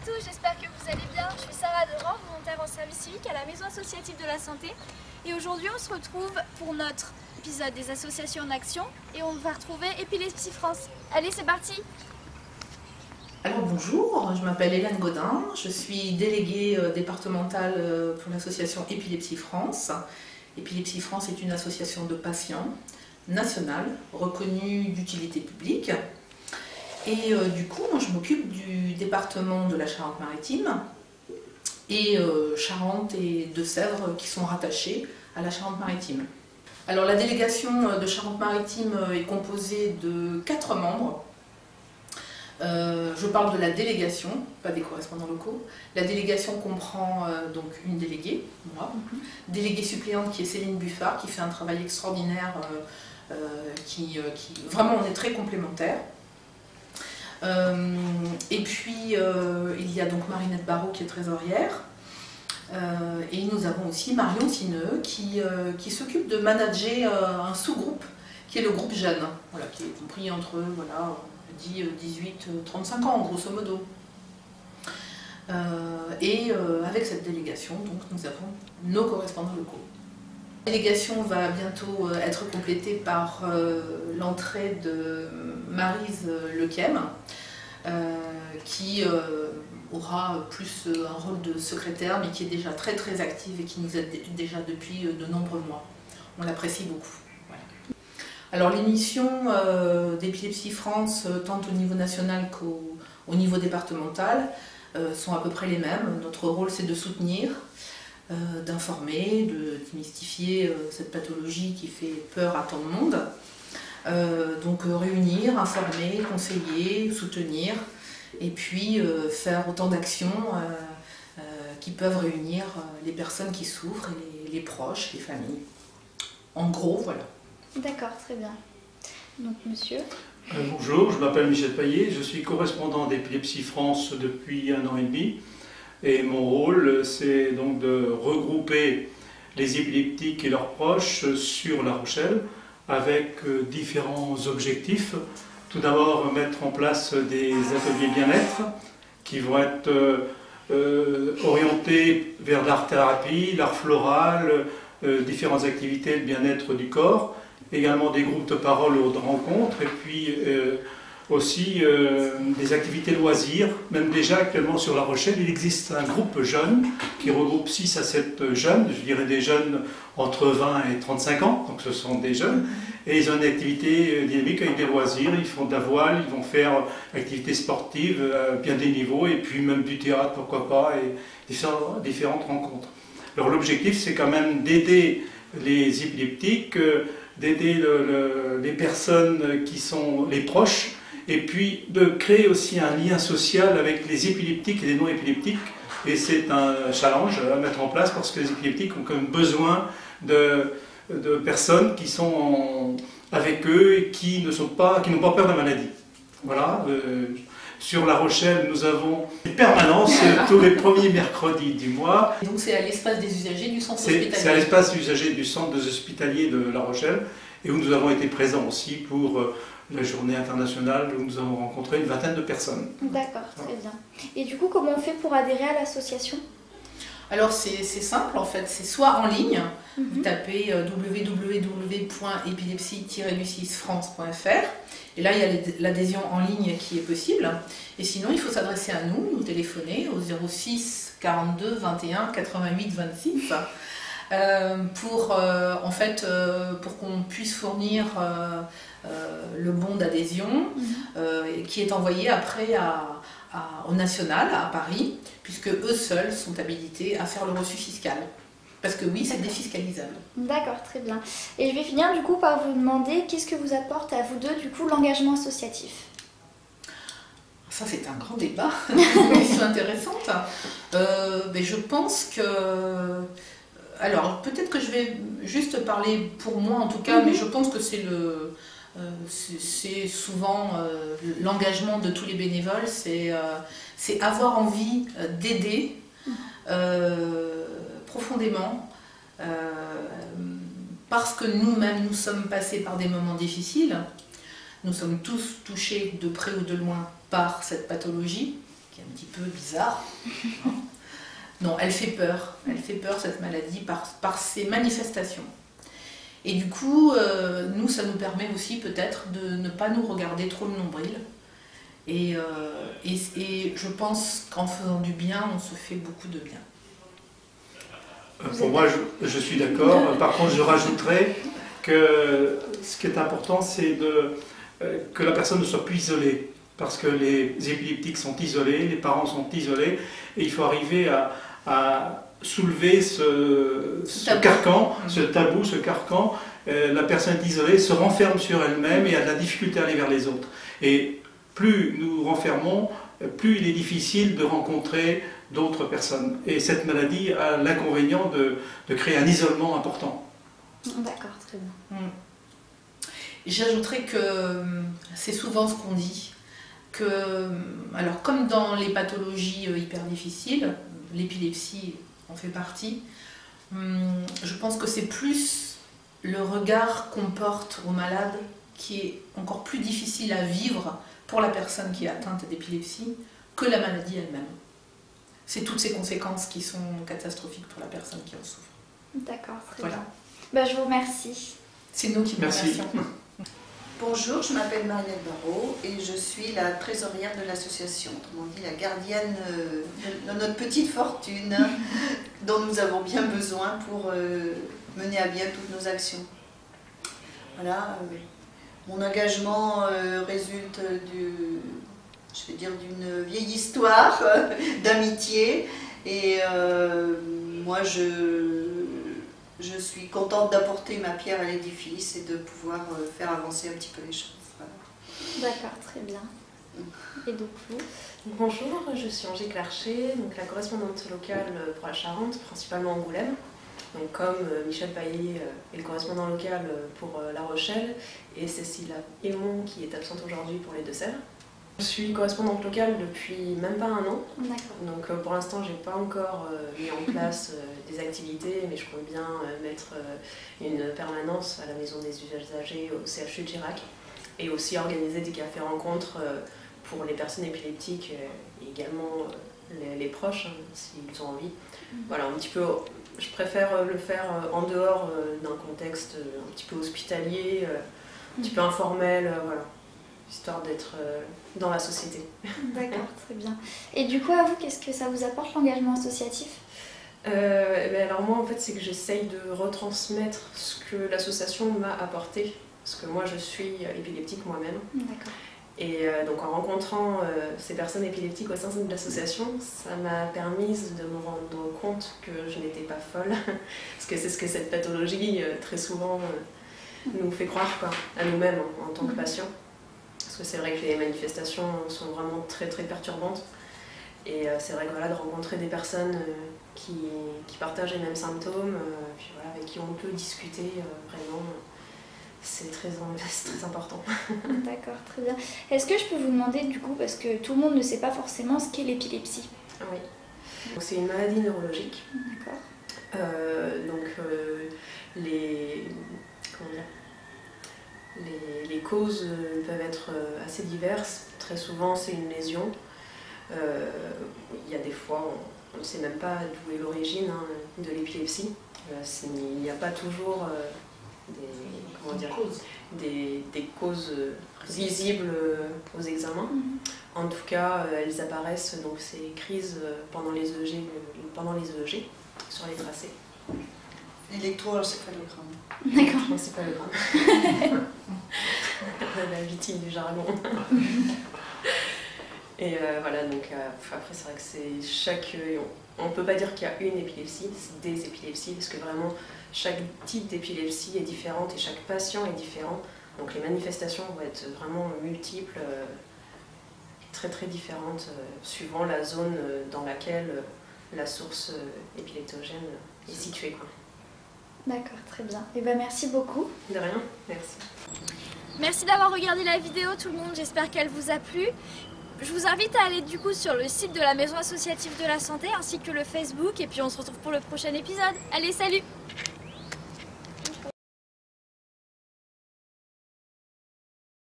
tous, j'espère que vous allez bien. Je suis Sarah Deran, volontaire en service civique à la Maison associative de la santé. Et aujourd'hui, on se retrouve pour notre épisode des associations en action et on va retrouver Épilepsie France. Allez, c'est parti! Alors bonjour, je m'appelle Hélène Godin, je suis déléguée départementale pour l'association Épilepsie France. Épilepsie France est une association de patients nationale, reconnue d'utilité publique. Et du coup, moi, je m'occupe du département de la Charente-Maritime et Charente et Deux-Sèvres qui sont rattachés à la Charente-Maritime. Alors la délégation de Charente-Maritime est composée de 4 membres. Je parle de la délégation, pas des correspondants locaux. La délégation comprend donc une déléguée, moi, déléguée suppléante qui est Céline Buffard, qui fait un travail extraordinaire, vraiment on est très complémentaires. Et puis il y a donc Marinette Barrault qui est trésorière. Et nous avons aussi Marion Sineux qui s'occupe de manager un sous-groupe qui est le groupe jeune, voilà, qui est compris entre 18-35 ans, grosso modo. Avec cette délégation, donc, nous avons nos correspondants locaux. La délégation va bientôt être complétée par l'entrée de Maryse Lequem, qui aura plus un rôle de secrétaire, mais qui est déjà très très active et qui nous aide déjà depuis de nombreux mois. On l'apprécie beaucoup. Alors les missions d'Épilepsie France, tant au niveau national qu'au niveau départemental, sont à peu près les mêmes. Notre rôle, c'est de soutenir, d'informer, de démystifier cette pathologie qui fait peur à tant de monde. Donc réunir, informer, conseiller, soutenir, et puis faire autant d'actions qui peuvent réunir les personnes qui souffrent, et les proches, les familles. En gros, voilà. D'accord, très bien. Donc, monsieur. Bonjour, je m'appelle Michel Paillet, je suis correspondant d'Épilepsie France depuis 1 an et demi. Et mon rôle, c'est donc de regrouper les épileptiques et leurs proches sur La Rochelle avec différents objectifs. Tout d'abord, mettre en place des ateliers bien-être qui vont être orientés vers l'art-thérapie, l'art floral, différentes activités de bien-être du corps. Également des groupes de parole ou de rencontres, et puis aussi des activités loisirs. Même déjà actuellement sur La Rochelle, il existe un groupe jeune qui regroupe 6 à 7 jeunes, je dirais des jeunes entre 20 et 35 ans, donc ce sont des jeunes, et ils ont une activité dynamique avec des loisirs, ils font de la voile, ils vont faire activités sportives à bien des niveaux, et puis même du théâtre, pourquoi pas, et différentes rencontres. Alors l'objectif, c'est quand même d'aider les épileptiques, d'aider les personnes qui sont les proches, et puis de créer aussi un lien social avec les épileptiques et les non-épileptiques. Et c'est un challenge à mettre en place parce que les épileptiques ont quand même besoin de personnes qui sont avec eux et qui n'ont pas peur de la maladie. Voilà. Sur La Rochelle, nous avons une permanence tous les premiers mercredis du mois. Et donc c'est à l'espace des usagers du centre hospitalier. C'est à l'espace des usagers du centre hospitalier de La Rochelle, et où nous avons été présents aussi pour la journée internationale où nous avons rencontré une vingtaine de personnes. D'accord, très bien. Et du coup, comment on fait pour adhérer à l'association ? Alors c'est simple en fait, c'est soit en ligne, vous tapez www.epilepsie-france.fr, et là il y a l'adhésion en ligne qui est possible, et sinon il faut s'adresser à nous téléphoner au 06 42 21 88 26 pour qu'on puisse fournir le bon d'adhésion qui est envoyé après au national à Paris, puisque eux seuls sont habilités à faire le reçu fiscal. Parce que oui, c'est défiscalisable. D'accord, très bien. Et je vais finir du coup par vous demander qu'est-ce que vous apporte à vous deux du coup l'engagement associatif ? Ça c'est un grand débat, une question intéressante. Mais je pense que... Alors peut-être que je vais juste parler pour moi en tout cas, mais je pense que c'est souvent l'engagement de tous les bénévoles, c'est avoir envie d'aider profondément, parce que nous-mêmes nous sommes passés par des moments difficiles, nous sommes tous touchés de près ou de loin par cette pathologie, qui est un petit peu bizarre. Non, elle fait peur cette maladie par ses manifestations. Et du coup, nous, ça nous permet aussi peut-être de ne pas nous regarder trop le nombril. Et je pense qu'en faisant du bien, on se fait beaucoup de bien. Pour moi, je suis d'accord. Par contre, je rajouterais que ce qui est important, c'est que la personne ne soit plus isolée. Parce que les épileptiques sont isolés, les parents sont isolés, et il faut arriver à soulever ce carcan, ce tabou, ce carcan. La personne est isolée, se renferme sur elle-même et a de la difficulté à aller vers les autres. Et plus nous renfermons, plus il est difficile de rencontrer d'autres personnes. Et cette maladie a l'inconvénient de créer un isolement important. D'accord, très bien. J'ajouterais que c'est souvent ce qu'on dit, alors comme dans les pathologies hyper difficiles, l'épilepsie en fait partie, je pense que c'est plus le regard qu'on porte au malade qui est encore plus difficile à vivre pour la personne qui est atteinte d'épilepsie que la maladie elle-même. C'est toutes ces conséquences qui sont catastrophiques pour la personne qui en souffre. D'accord, très bien. Bah, je vous remercie. C'est nous qui vous remercions. Bonjour, je m'appelle Marielle Barrault et je suis la trésorière de l'association, autrement dit la gardienne de notre petite fortune dont nous avons bien besoin pour mener à bien toutes nos actions. Voilà, mon engagement résulte d'une vieille histoire d'amitié et moi je suis contente d'apporter ma pierre à l'édifice et de pouvoir faire avancer un petit peu les choses. Voilà. D'accord, très bien. Et donc vous? Bonjour, je suis Angélique Larcher, donc la correspondante locale pour la Charente, principalement Angoulême. Donc comme Michel Paillet est le correspondant local pour La Rochelle et Cécile Aymon qui est absente aujourd'hui pour les Deux-Sèvres. Je suis correspondante locale depuis même pas un an. D'accord. Donc pour l'instant, j'ai pas encore mis en place des activités, mais je compte bien mettre une permanence à la maison des usagers au CHU de Girac et aussi organiser des cafés-rencontres pour les personnes épileptiques et également les proches, s'ils ont envie. Voilà, un petit peu, je préfère le faire en dehors d'un contexte un petit peu hospitalier, un petit peu informel, voilà, histoire d'être dans la société. D'accord, très bien. Et du coup, à vous, qu'est-ce que ça vous apporte l'engagement associatif? Alors moi, en fait, c'est que j'essaye de retransmettre ce que l'association m'a apporté, parce que moi, je suis épileptique moi-même. D'accord. Et donc en rencontrant ces personnes épileptiques au sein de l'association, ça m'a permis de me rendre compte que je n'étais pas folle, parce que c'est ce que cette pathologie très souvent nous fait croire, quoi, à nous-mêmes en tant que patients. Parce que c'est vrai que les manifestations sont vraiment très très perturbantes. Et c'est vrai que voilà, de rencontrer des personnes qui partagent les mêmes symptômes, puis voilà, avec qui on peut discuter vraiment, c'est très important. D'accord, très bien. Est-ce que je peux vous demander du coup, parce que tout le monde ne sait pas forcément ce qu'est l'épilepsie? Oui. C'est une maladie neurologique. D'accord. Les causes peuvent être assez diverses. Très souvent, c'est une lésion. Il y a des fois, on ne sait même pas d'où est l'origine de l'épilepsie. Il n'y a pas toujours des causes visibles aux examens. En tout cas, elles apparaissent, donc ces crises pendant les EEG sur les tracés. L'électroencéphalogramme. D'accord. L'électroencéphalogramme. La victime du jargon. Et voilà, donc après c'est vrai que c'est on ne peut pas dire qu'il y a une épilepsie, c'est des épilepsies, parce que vraiment chaque type d'épilepsie est différente et chaque patient est différent. Donc les manifestations vont être vraiment multiples, très très différentes, suivant la zone dans laquelle la source épileptogène est située, quoi. D'accord, très bien. Et ben merci beaucoup. De rien, merci. Merci d'avoir regardé la vidéo tout le monde, j'espère qu'elle vous a plu. Je vous invite à aller du coup sur le site de la Maison Associative de la Santé ainsi que le Facebook et puis on se retrouve pour le prochain épisode. Allez, salut!